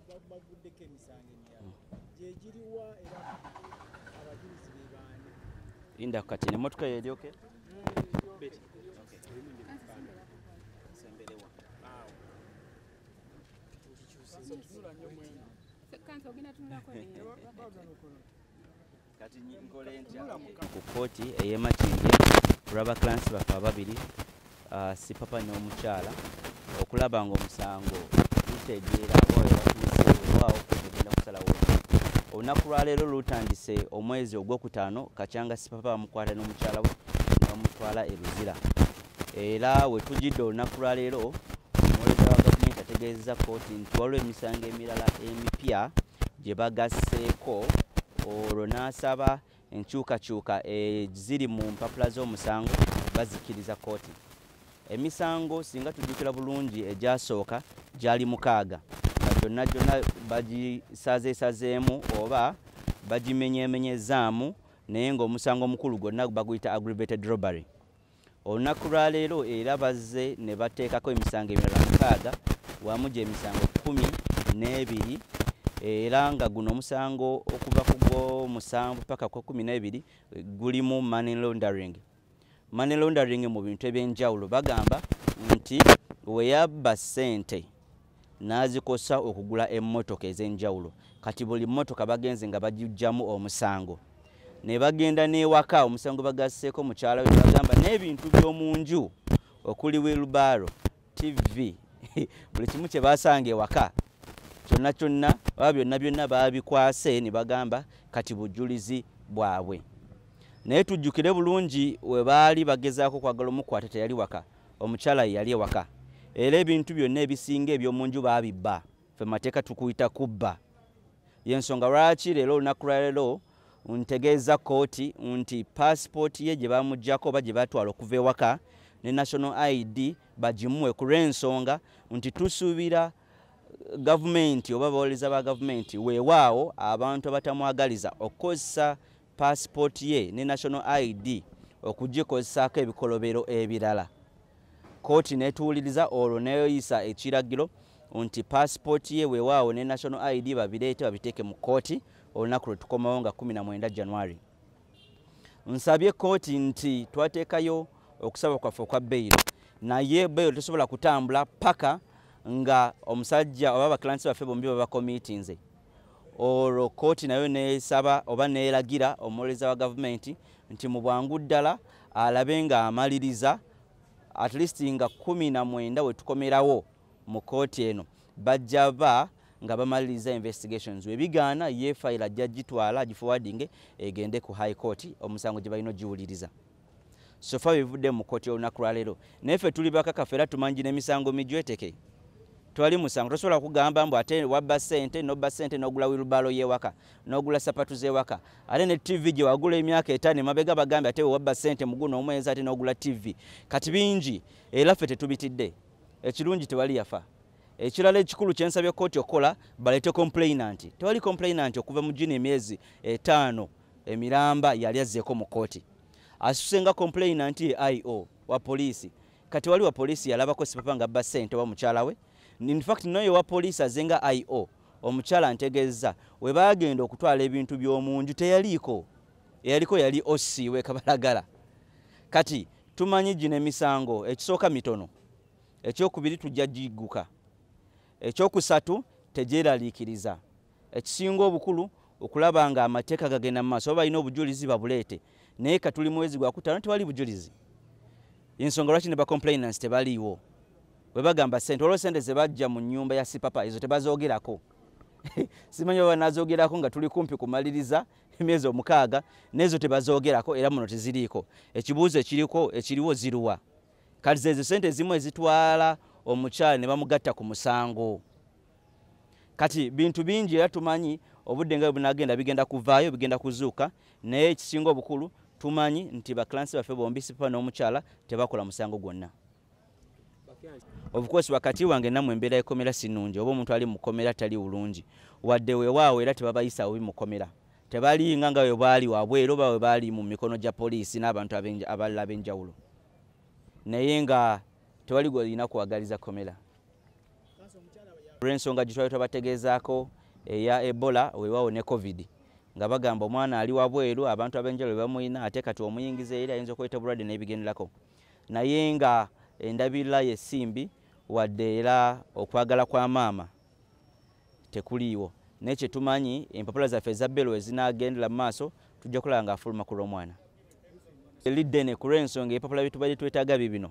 baguddeko emisango emirala gye giriwa era abajulizi be baani? Linda kati n'emmotoka yeryoke kati nkole ntya ku kooti ey'Emakindye kulaba clansi baffe ababiri Sipapa n'omukyala okulaba ng'omusango gutegeera oyo batuuseewaawo kugenda kusalawo. Olunaku lwaleero lutandise omwezi ogwokutaano kacyanga Sipapa bamukwata n'omukyala we n'omutwala e Luzira. Era we tujjidde olunaku lwaleero omuweereza wa gavumenti ategeezezza kooti nti waliwo emisango emirala emipya gye bagasseeko olwo n'asaba enkyukakyuka ziri mu mpapula z'omusango bazikiriza kooti. Emisango singa tujjukira bulungi egyasooka gyali 6 nga gyonna bagisaazeesazeemu oba bagimenyeemenyezaamu naye ng'omusango omukulu gwonna baguyita aggravated robbery. Olunaku lwaleero era bazze ne bateekako emisango emirala 6 wamu gy'emisango 12 era nga guno omusango okuva ku gw'omusanvu paka ku 12 gulimu money laundering. Money laundering mu bintu eby'enjawulo bagamba nti weyabba ssente n'azikosa okugula emmotoka ez'enjawulo kati buli mmotoka bagenze nga bagijjamu omusango ne bagenda n'ewaka omusango bagasseeko mukyala we bagamba n'ebintu by'omu nju okuli wheelbarrow, TV buli kimu kye basanga ewaka kyonna kyonna oba byonna byonna babikwase ne bagamba kati bujulizi bwabwe. Naye tujjukire bulungi we baali bagezaako kwagala omukwata teyali waka, omukyala yali ewaka era ebintu byonna ebisinga eby'omu nju baabibba ffe mateeka tukuyita kubba. Y'ensonga lwaki leero olunaku lwaleero ntegeeza kooti nti passport ye gye bamuggyako oba gye batwala okuva ewaka ne national ID bagimuwe ku lw'ensonga nti tusuubira gavumenti oba abawolereza ba gavumenti weewaawo abantu abatamwagaliza okukozesa passport ye ne national ID okugikozesaako ebikolobero ebirala. Kooti netuwuliriza olwo neyoyisa ekiragiro nti passport ye weewaawo ne national ID babireete babiteeke mu kooti olunaku lwe tukomawo nga 19 January. Nsabye kooti nti twateekayo okusaba kwaffe okwa beyiro naye beyiro tesobola kutambula paka nga omusajja oba abakiransi baffe bombi babakomitinze. Olwo kooti nayo nesaba oba neeragira omuwolereza wa gavumenti nti mu bwangu ddala alabe nga amaliriza at least nga 19 we tukomerawo mu kooti eno bajja ba nga bamaliriza investigations. Webigaana ye file ajja gitwala agiforwarding egende ku high court omusango gye balina giwuliriza. So far bivudde mu kooti olunaku lwaleero naye ffe tuli bakakafu era tumanyi n'emisango mijweteke. Twali musango tosobola kugamba mbu ate wabba ssente n'obba ssente n'ogula wheelbarrow y'ewaka n'ogula sapatu z'ewaka ate ne TV gye wagula emyaka 5 mabega bagambe ate wabba ssente mu guno omwezi ate n'ogula TV. Kati bingi era ffe tetubitidde ekirungi tewali yafa. Ekirala ekikulu kyensabye kooti okola balete complainant. Tewali complainant okuva mu gino emyezi 5 emiramba yali azzeeko mu kooti. Asusenga complainant IO wa poliisi. Kati wali wa poliisi yalabako Sipapa nga abba ssente wa mukyala we. In fact noyo wa poliisi azenga IO omukyala ntegeeza we bagenda okutwala ebintu by'omu nju teyaliko. Eyaliko yali OC we Kabalagala. Kati tumanyi gino emisango ekisooka mitono. Ekyokubiri tujja gigguka. Ekyokusatu tejeeraliikiriza. Ekisinga obukulu okulaba nga amateeka gagenda mu maaso oba balina obujulizi babuleete naye katuli mwezi gwa kutaano tewali bujulizi. Ensonga lwaki ne ba complainants tebaliiwo we bagamba ssente olwo ssente ze bajja mu nnyumba ya Sipapa ezo tebazoogerako. Simanyi oba nazoogerako nga tuli kumpi kumaliriza emyezi 6 n'ezo tebazoogerako era muno teziriiko. Ekibuuzo ekiriwo ziruwa. Kati ezo ssente zimu ezitwala omukyala ne bamugatta ku musango. Kati bintu bingi era tumanyi obudde nga bunagenda bigenda kuvaayo bigenda kuzuuka naye ekisinga obukulu tumanyi nti bakiransi baffe bombi Sipapa n'omukyala tebakola musango gwonna. Of course wakati wange namwe embeera y'ekkomera sinungi oba omuntu ali mu kkomera tali bulungi wadde weewaawo era tebabayisa obi mu kkomera tebali nga we baali wabweru oba we baali mu mikono gya poliisi n'abantu abalala ab'enjawulo naye nga tewali gw'olina kuwagaliza kkomera. olw'ensonga gye twali twabategeezaako eya Ebola weewaawo ne COVID nga bagamba omwana ali wabweru abantu ab'enjawulo bamuyina ate kati omuyingiza eri ayinza okuleeta obulwadde n'ebigenderako naye nga endabirira y'essimbi wadde era okwagala kwa maama tekuliiwo nekye tumanyi empapula zaffe eza bbero ezinagendera mu maaso tujja kulaba ng'afuluma ku lw'omwana liddene ku lw'ensonga ebipapula bye twetaaga bibino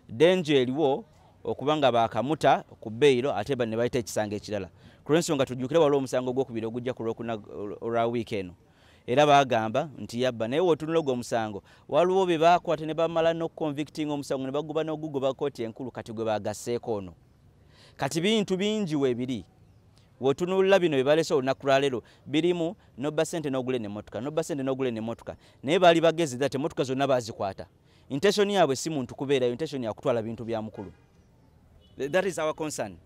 denje eriwo okuba nga baakamuta ku bbeiro ate ne bayita ekisanga ekirala ku lw'ensonga tujjukire waliwo omusango gw'okubiri ogujja ku lwokuna olwa wiiki eno era baagamba nti yabba naye wotunula ogwo omusango waliwo be baakwata ne bamala n'okuconvictinga omusango ne baguba n'ogugoba kooti enkulu kati gwe bagasseeko ono kati bintu bingi weebiri wotunulira bino bye baleese olunaku lwaleero birimu nobba ssente n'ogula n'emmotoka nobba ssente n'ogula n'emmotoka naye baali bagezi ddala emmotoka zonna baazikwata intention yaabwe si muntu kubeerayo intention ya kutwala bintu bya mukulu. That is our concern.